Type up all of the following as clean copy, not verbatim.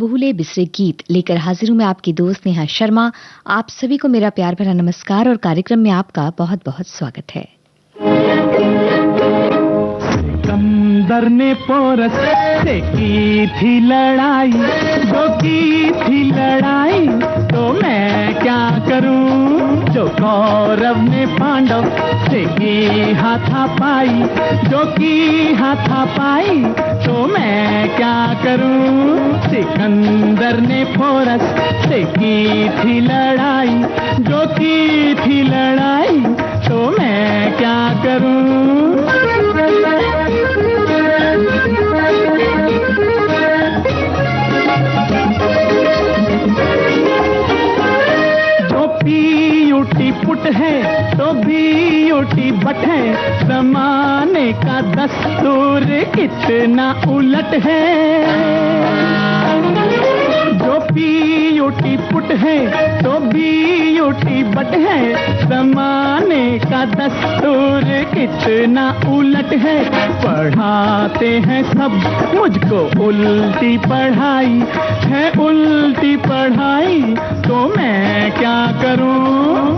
अनभूले बिसरे गीत लेकर हाजिर हूं मैं आपकी दोस्त नेहा शर्मा। आप सभी को मेरा प्यार भरा नमस्कार और कार्यक्रम में आपका बहुत बहुत स्वागत है। सिकंदर ने पोरस से की थी लड़ाई, जो की थी लड़ाई तो मैं क्या करूं, जो कौरव ने पांडव से की हाथापाई, जो की हाथापाई तो मैं क्या करूं। सिकंदर ने पोरस से की थी लड़ाई, जो की थी लड़ाई तो मैं क्या करूं। जो पीयूटी पुट है तो बीयूटी बट है, जमाने का दस्तूर कितना उलट है। जो पीयूटी पुट है तो बीयूटी बट है, जमाने का दस्तूर कितना उलट है। पढ़ाते हैं सब मुझको उल्टी पढ़ाई, है उल्टी पढ़ाई तो मैं क्या करूं।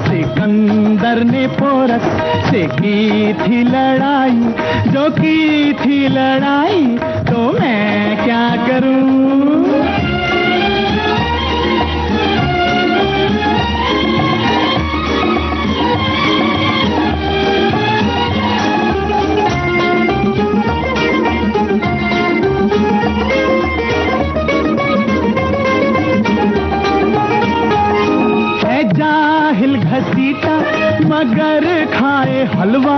सिकंदर ने पोरस से की थी लड़ाई, जो की थी लड़ाई तो मैं क्या करूं। घसीटा मगर खाए हलवा,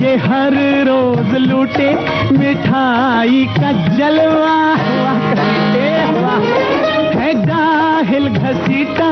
ये हर रोज लूटे मिठाई का जलवा। है जाहिल घसीटा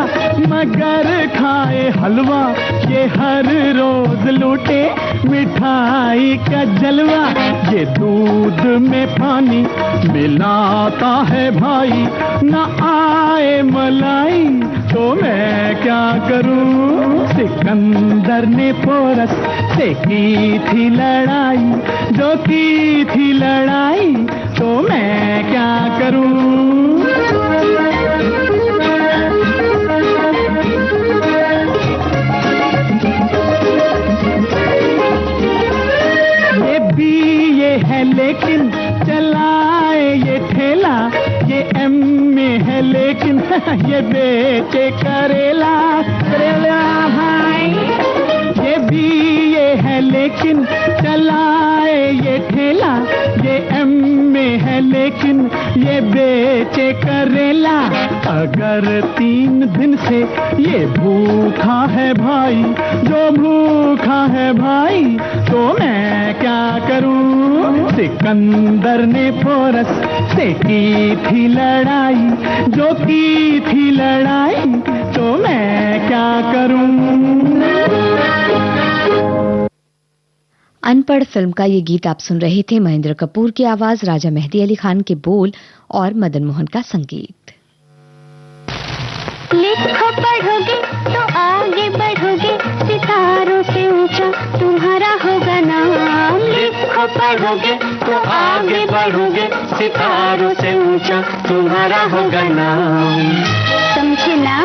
मगर खाए हलवा, ये हर रोज लूटे मिठाई का जलवा। ये दूध में पानी मिलाता है भाई, न आए मलाई तो मैं क्या करूं। सिकंदर ने पोरस से की थी लड़ाई, जो की थी लड़ाई तो मैं क्या करूं। ये बीए है लेकिन चलाए ये ठेला, ये एमए है लेकिन ये बेचे करेला। करेला भाई ये बीए है लेकिन चलाए ये ठेला, ये एमए है लेकिन ये बेचे करेला। अगर 3 दिन से ये भूखा है भाई, जो भूखा है भाई तो मैं क्या करूं। सिकंदर ने पोरस से की थी लड़ाई, जो की थी लड़ाई तो मैं क्या करूं। अनपढ़ फिल्म का ये गीत आप सुन रहे थे। महेंद्र कपूर की आवाज, राजा मेहदी अली खान के बोल और मदन मोहन का संगीत। लिखो पढ़ोगे तो आगे बढ़ोगे, सितारों से ऊंचा तुम्हारा होगा नाम। लिखो पढ़ोगे तो आगे बढ़ोगे, सितारों से ऊंचा तुम्हारा होगा नाम। समझे ना।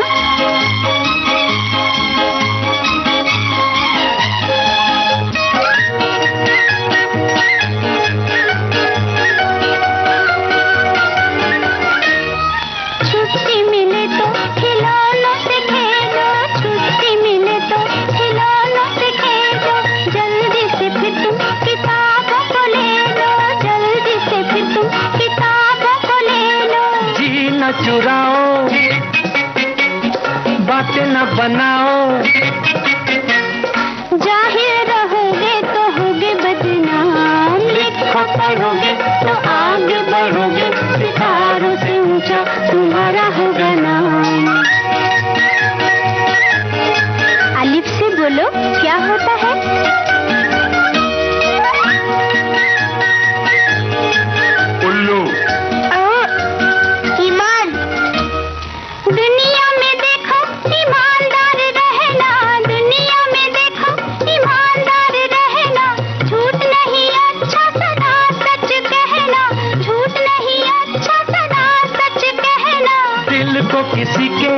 चुराओ बातें न बनाओ, जाहिर रहोगे तो होगे बदनाम। लिखो पढ़ोगे तो आगे बढ़ोगे, सितारों से ऊंचा तुम्हारा होगा नाम। अलिफ से बोलो क्या होता है। उल्लू। दुनिया में देखो ईमानदार रहना, दुनिया में देखो ईमानदार रहना। झूठ नहीं अच्छा सदा सच कहना, झूठ नहीं को किसी के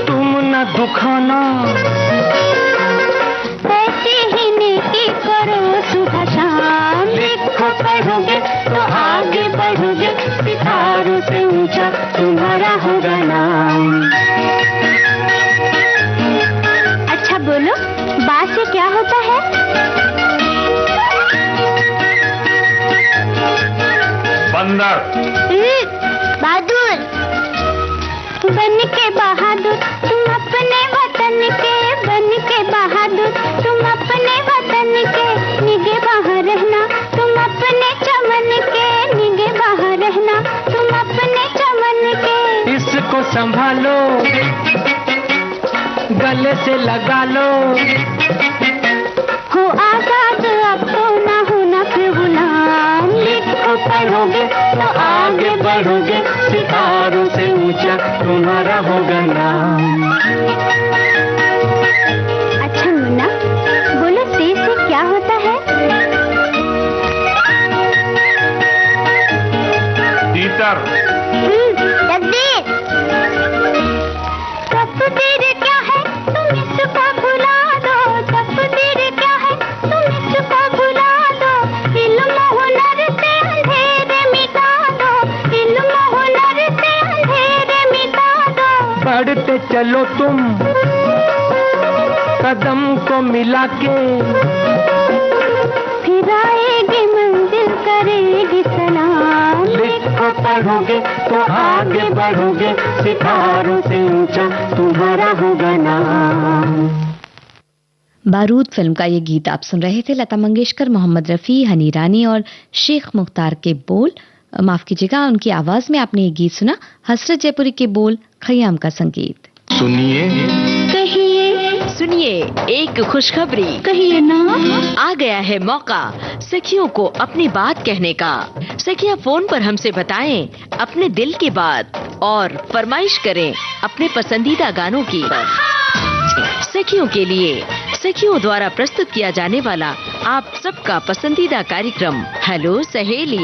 तुम न दुखाना, ऐसे ही नेकी करो सुबह शाम, लिखो पढ़ोगे तो आगे बढ़ोगे, सितारों से ऊंचा तुम्हारा होगा नाम। अच्छा बोलो, बा से क्या होता है? बंदर। बहादुर। बन के बहादुर तुम अपने वतन के, बन के बहादुर तुम अपने वतन के, निगहबान रहना तुम अपने चमन के, निगहबान रहना तुम अपने चमन के। इसको संभालो, गले से लगा लो, हो आजाद अब तो ना होना फिर गुलाम, लिखो पढ़ोगे तो आगे बढ़ोगे, सितारों से ऊंचा तुम्हारा होगा नाम। अच्छा मुन्ना, बोलो से क्या होता है? तीतर। तकदीर। तकदीर क्या है तुम इसको भुला दो, तकदीर क्या है तुम इसको भुला दो, इल्म हुनर से अंधेरे मिटा दो, इल्म हुनर से अंधेरे मिटा दो। बढ़ते चलो तुम कदम को मिला के, फिर आएगी मंजिल करेगी सलाम, लिखो पढ़ोगे तो आगे बढ़ोगे, सितारों से ऊंचा तुम्हारा होगा नाम। बारूद फिल्म का ये गीत आप सुन रहे थे। लता मंगेशकर, मोहम्मद रफ़ी, हनी ईरानी और शेख मुख्तार के बोल, माफ कीजिएगा, उनकी आवाज में आपने ये गीत सुना। हसरत जयपुरी के बोल, खयाम का संगीत। सुनिए कहिए सुनिए एक खुशखबरी, कहिए ना। आ गया है मौका सखियों को अपनी बात कहने का। सखियां फोन पर हमसे बताएं अपने दिल की बात और फरमाइश करें अपने पसंदीदा गानों की। सखियों के लिए सखियों द्वारा प्रस्तुत किया जाने वाला आप सबका पसंदीदा कार्यक्रम हेलो सहेली।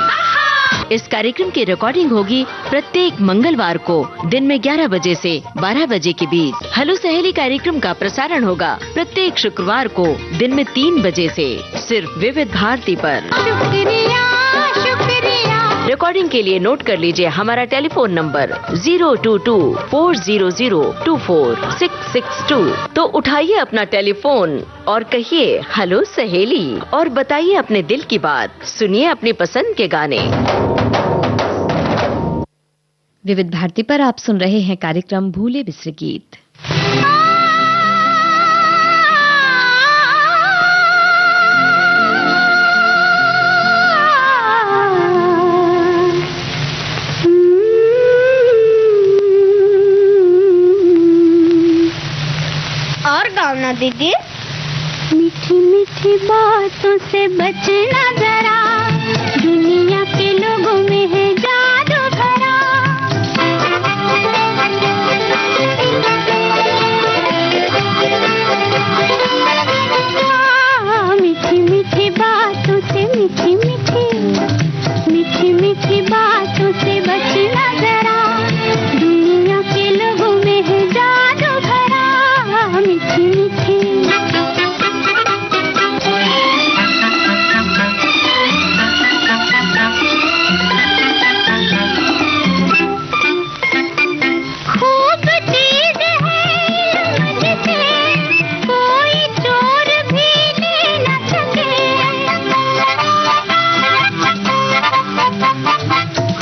इस कार्यक्रम की रिकॉर्डिंग होगी प्रत्येक मंगलवार को दिन में 11 बजे से 12 बजे के बीच। हेलो सहेली कार्यक्रम का प्रसारण होगा प्रत्येक शुक्रवार को दिन में 3 बजे से, सिर्फ विविध भारती पर। शुक्रिया शुक्रिया। रिकॉर्डिंग के लिए नोट कर लीजिए हमारा टेलीफोन नंबर 022-400-24662। तो उठाइए अपना टेलीफोन और कहिए हेलो सहेली और बताइए अपने दिल की बात, सुनिए अपनी पसंद के गाने। विविध भारती पर आप सुन रहे हैं कार्यक्रम भूले बिसरे गीत। और गाओ ना दीदी। मीठी मीठी बातों से बचना जरा, दुनिया के लोगों में है जादू भरा। मीठी मीठी बातों से, मीठी मीठी मीठी मीठी बातों से बचना जरा, दुनिया के लोगों में है जादू भरा। मीठी मीठी खूब चीज है मुझसे, कोई चोर भी ले न सके।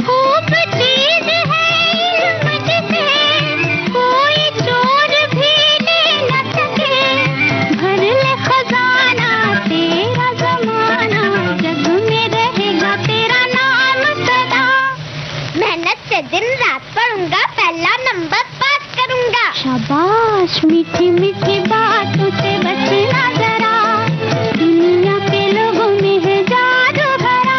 खूब चीज है मुझसे, कोई चोर भी ले न सके। भर ले खजाना तेरा जमाना, जग में रहेगा तेरा नाम सदा। मेहनत से दिन रात पढ़ूंगा, पहला नंबर पास करूंगा। शाबाश। मीठी मीठी बातों से बचना जरा, दुनिया के लोगों में है जादू भरा।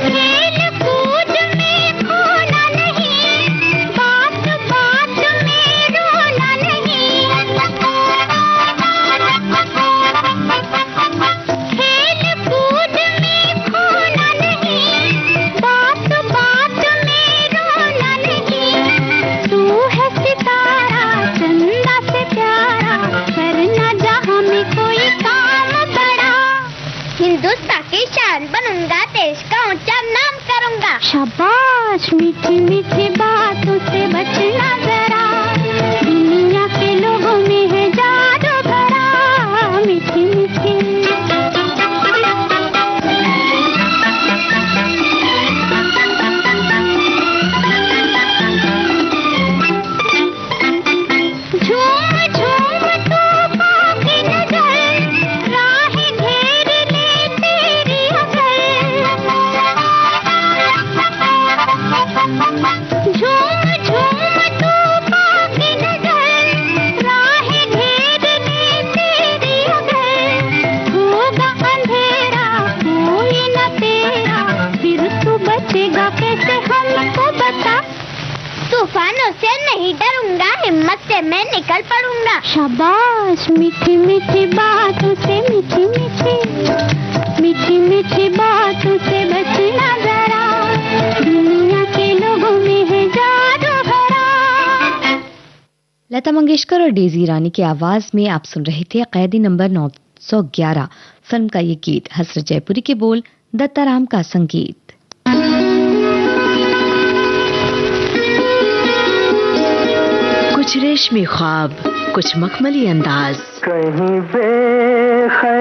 खेल कूद में खोना नहीं, बात बात में रोना नहीं। खेल शाबाश मीठी मीठी बातों से बचना जरा, दुनिया के लोगों में है जादू भरा। मीठी मीठी तूफानों से नहीं डरूंगा, हिम्मत से मैं निकल पड़ूंगा। शाबाश मीठी मीठी बातों से, मीठी मीठी मीठी मीठी बातों से बचना जरा, दुनिया के लोगों में है जादू भरा। लता मंगेशकर और डेजी रानी की आवाज में आप सुन रहे थे कैदी नंबर 911 फिल्म का ये गीत। हसरत जयपुरी के बोल, दत्ताराम का संगीत। कुछ रेशमी ख्वाब, कुछ मखमली अंदाज, कहीं बेख्याल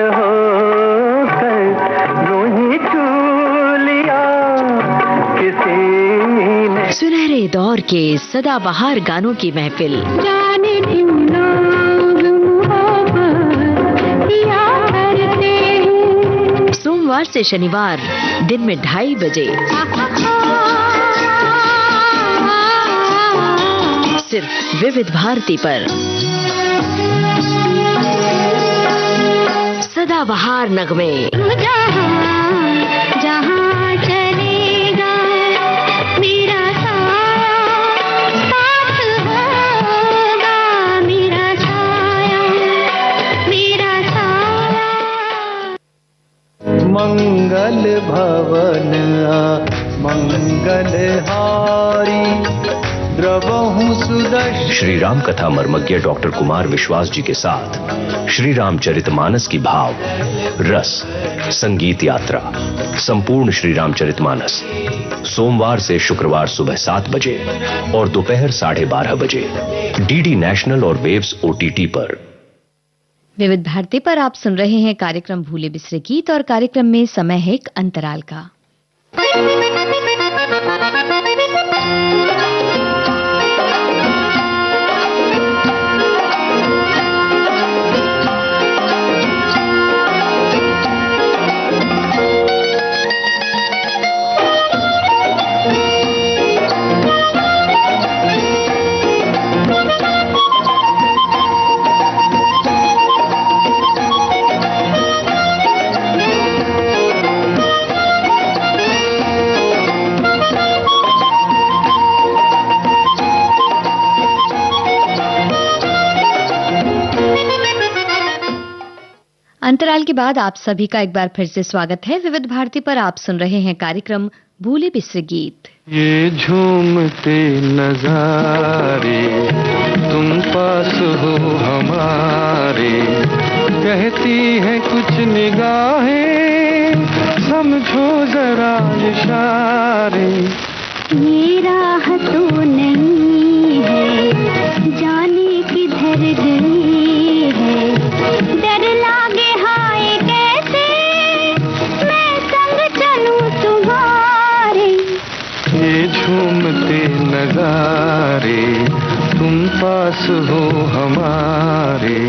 हो कर यूं ही छू लिया किसी ने। सुनहरे दौर के सदाबहार गानों की महफिल, जाने क्यों लोग मोहब्बत किया करते हैं। सोमवार से शनिवार दिन में 2:30 बजे सिर्फ विविध भारती पर। सदाबहार नगमे, जहाँ चलेगा मेरा साथ होगा, मेरा छाया मेरा साया। मंगल भवन मंगल हारी द्रवहु सुदर्शन। श्री राम कथा मर्मज्ञ डॉक्टर कुमार विश्वास जी के साथ श्री रामचरितमानस की भाव रस संगीत यात्रा, संपूर्ण श्री रामचरितमानस, सोमवार से शुक्रवार सुबह 7 बजे और दोपहर 12:30 बजे डीडी नेशनल और वेव्स OTT पर। विविध भारती पर आप सुन रहे हैं कार्यक्रम भूले बिसरे गीत और कार्यक्रम में समय है एक अंतराल का। अंतराल के बाद आप सभी का एक बार फिर से स्वागत है। विविध भारती पर आप सुन रहे हैं कार्यक्रम भूले बिसरे गीत। ये झूमते नजारे तुम पास हो हमारे, कहती है कुछ निगाहें समझो जरा इशारे। ये राह तो नहीं है जाने किधर गई है, डर लागे हाय कैसे मैं संग चलूं तुम्हारे। ये झूमते नजारे तुम पास हो हमारे।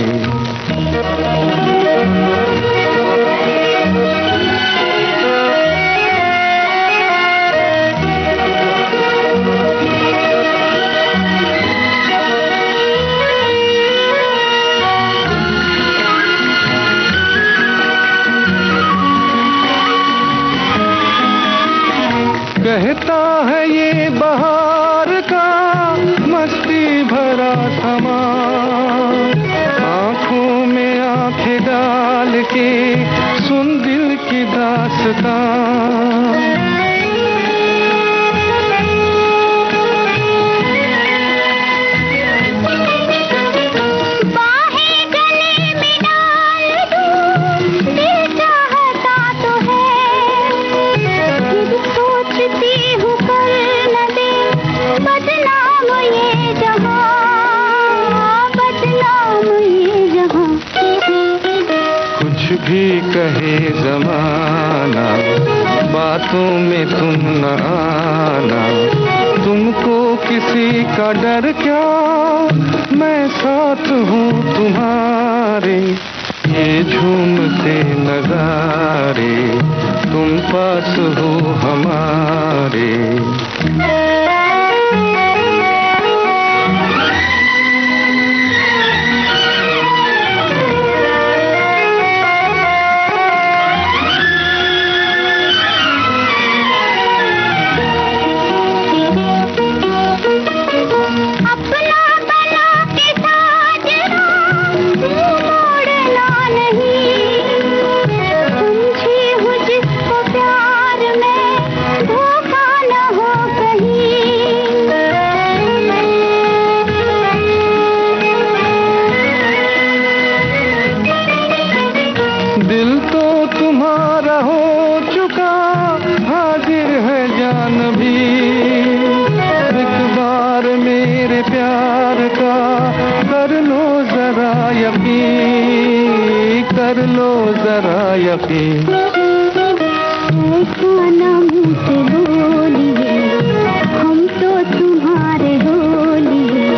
कहता है ये बहार का मस्ती भरा समा, आंखों में आंखें डाल के सुन दिल की दास्तां। भी कहे जमाना, बातों में तुम न आना। तुमको किसी का डर क्या, मैं साथ हूँ तुम्हारे। ये झूमते नगारे, तुम पास हो हमारे। कर लो जरा यकीन। ऐसा ना मुझसे बोलिए, हम तो तुम्हारे होलिए।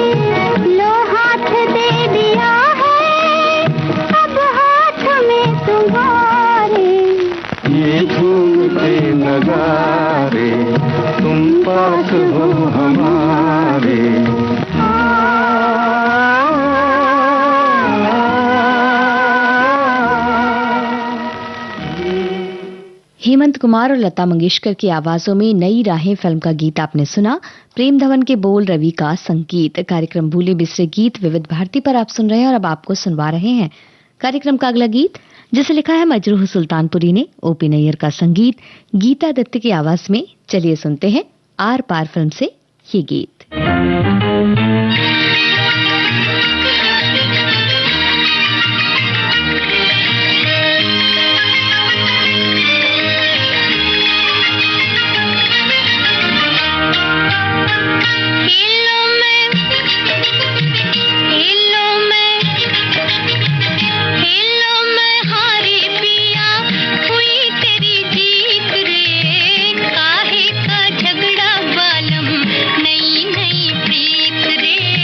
लो हाथ दे दिया है, अब हाथ में तुम्हारे। ये झूमते नगारे, तुम पास हो हमारे। हेमंत कुमार और लता मंगेशकर की आवाजों में नई राहें फिल्म का गीत आपने सुना। प्रेम धवन के बोल, रवि का संगीत। कार्यक्रम भूले बिसरे गीत विविध भारती पर आप सुन रहे हैं और अब आपको सुनवा रहे हैं कार्यक्रम का अगला गीत, जिसे लिखा है मजरूह सुल्तानपुरी ने। ओपी नैयर का संगीत, गीता दत्त की आवाज में। चलिए सुनते हैं आर पार फिल्म से ये गीत। काहे का झगड़ा बालम, नई नई प्रीत रे।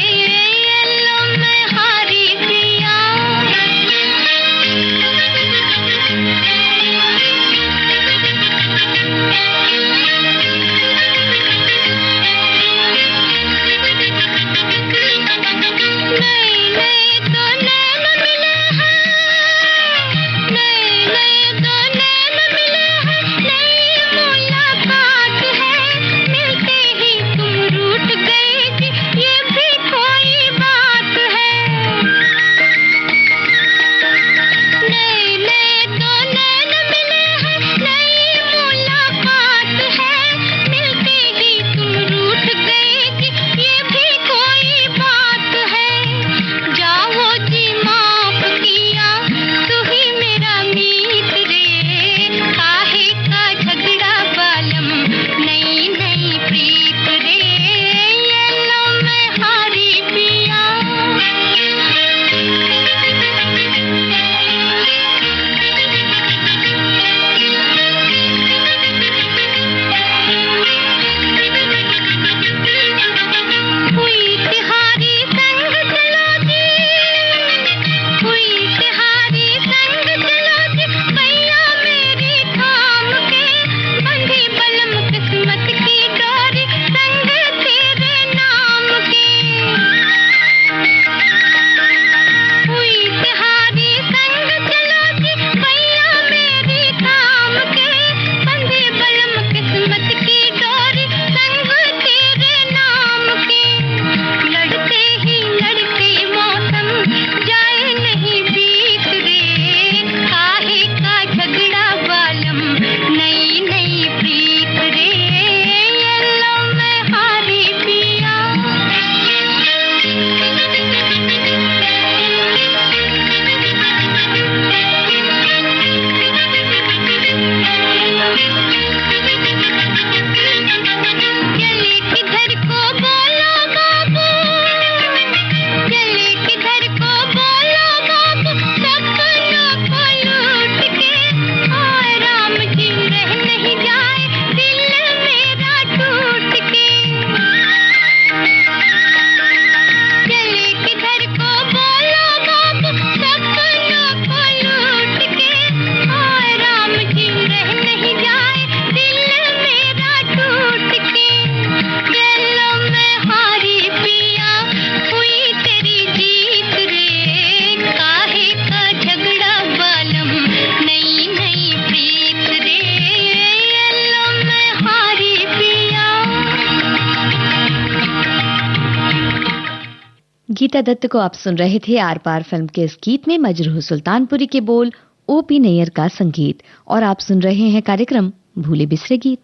गीता दत्त को आप सुन रहे थे आर पार फिल्म के इस गीत में मजरूह सुल्तानपुरी के बोल, ओपी नैयर का संगीत, और आप सुन रहे हैं कार्यक्रम भूले बिसरे गीत।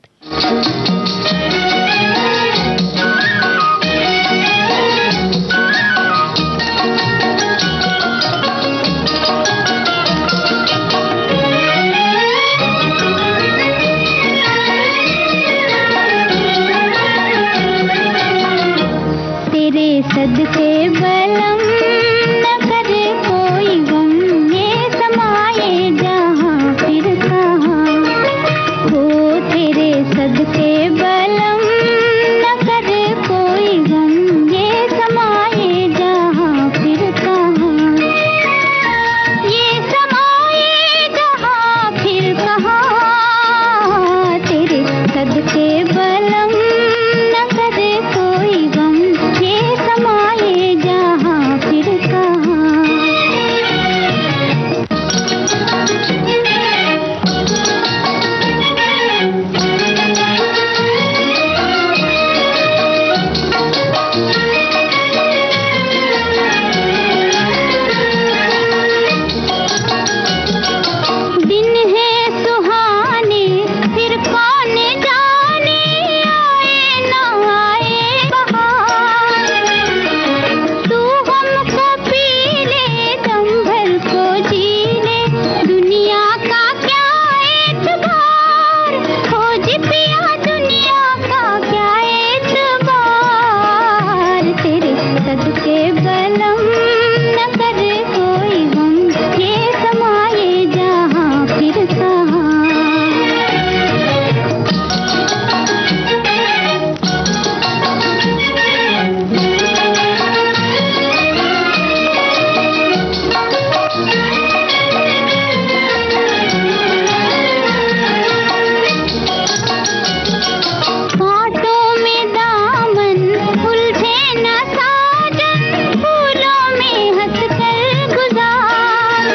तेरे सदके बलम न करे कोई गम, ये समाए जहाँ फिर कहाँ हो। तेरे सदके बलम न करे कोई गम, ये समाए जहाँ फिर कहाँ, ये समाए जहाँ फिर कहाँ। तेरे सदके बलम न करे कोई गम, ये समाए जहाँ फिर कहाँ। दिन है सुहाने फिर कौन जाने, आए ना आए बहार। तू हमको पी ले दम भर को जी ले, दुनिया का क्या एतबार। खोज पिया दुनिया का क्या एतबार। तेरे सदके बलम न करे कोई गम, ये समाए जहाँ फिर कहाँ। कांटों में दामन उलझे न साजन, फूलों में हंस कर गुजार।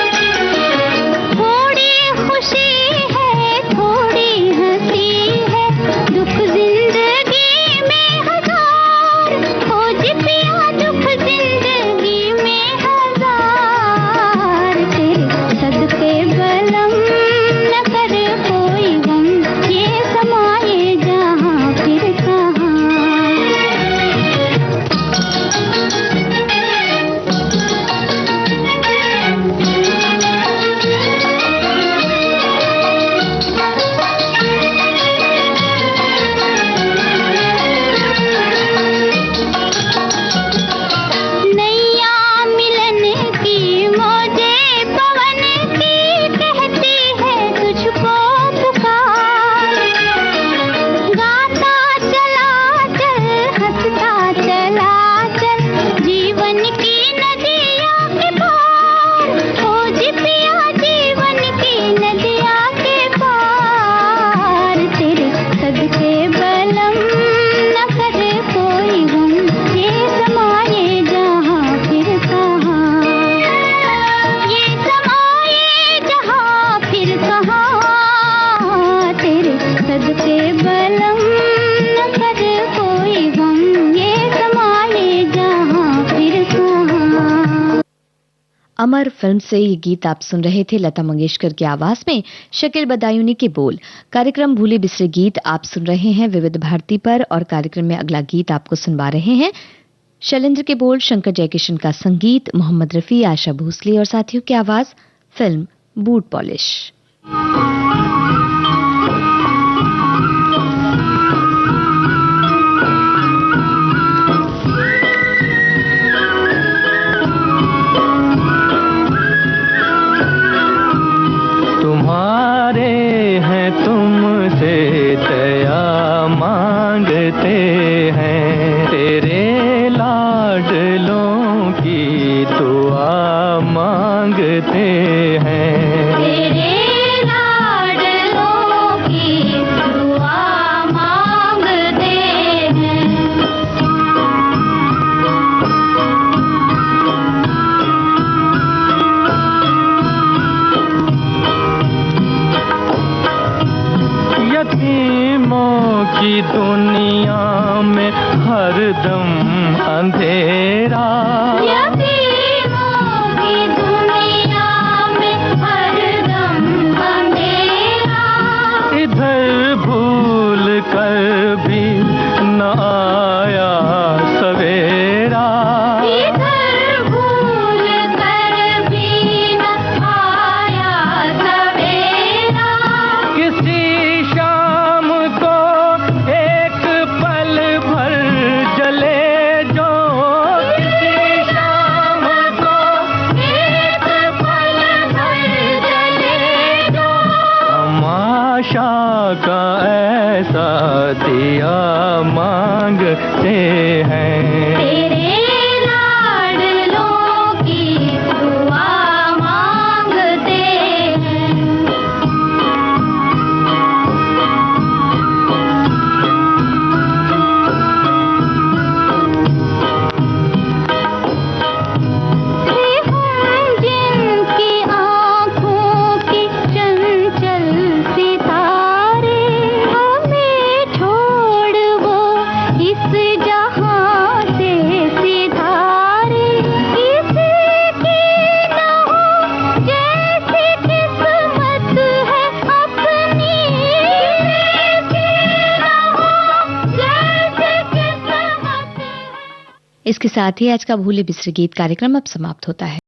थोड़ी खुशी है थोड़ी हंसी है, दुख जिंदगी में हजार। खोज पिया दुख जिंदगी में हजार। तेरे सदके बलम न करे कोई गम, ये समाए जहाँ फिर कहाँ। नैया मिलन की मौजे पवन की, कहती है तुझको पुकार। गाता चला चल हंसता चला चल, जीवन की नदिया के पार। खोज पिया जीवन की नदिया के पार। तेरे सदके बलम न करे कोई गम, ये समाए जहाँ फिर कहाँ। ये समाए जहाँ फिर कहाँ। तेरे सदके बलम न करे कोई गम, ये समाए जहाँ फिर कहाँ। अमर फिल्म से ये गीत आप सुन रहे थे लता मंगेशकर की आवाज में, शकील बदायूनी के बोल। कार्यक्रम भूले बिसरे गीत आप सुन रहे हैं विविध भारती पर, और कार्यक्रम में अगला गीत आपको सुनवा रहे हैं शैलेंद्र के बोल, शंकर जयकिशन का संगीत, मोहम्मद रफी, आशा भोसले और साथियों की आवाज, फिल्म बूट पॉलिश। तुम्हारे हैं तुमसे दया मांगते हैं, तेरे लाडलों की दुआ मांगते हैं। तेरे लाडलों की दुआ मांगते हैं। यतीमों की दुनिया में हरदम अंधेरा। यतीमों की दुनिया में हरदम अंधेरा। इधर भूल कर भी न आया सवेरा। इधर भूल कर भी न आया सवेरा। किसी शाम को एक पल भर जले जो, किसी शाम को एक पल भर जले जो। तमाशा का ऐसा दिया मांगते हैं। तेरे लाडलों की दुआ मांगते हैं। हम जिनकी आँखों की चंचल सितारे, हमें छोड़ वो इस जहां से सिधारे। किसी की न हो जैसी किस्मत है अपनी, किसी की न हो जैसी किस्मत है। इसके साथ ही आज का भूले बिसरे गीत कार्यक्रम अब समाप्त होता है।